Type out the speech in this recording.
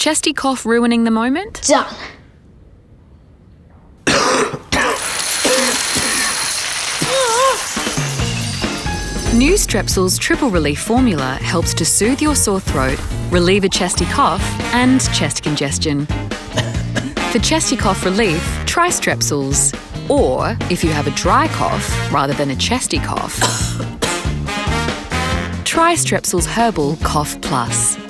Chesty cough ruining the moment? Done. New Strepsils Triple Relief Formula helps to soothe your sore throat, relieve a chesty cough and chest congestion. For chesty cough relief, try Strepsils. Or, if you have a dry cough rather than a chesty cough, try Strepsils Herbal Cough Plus.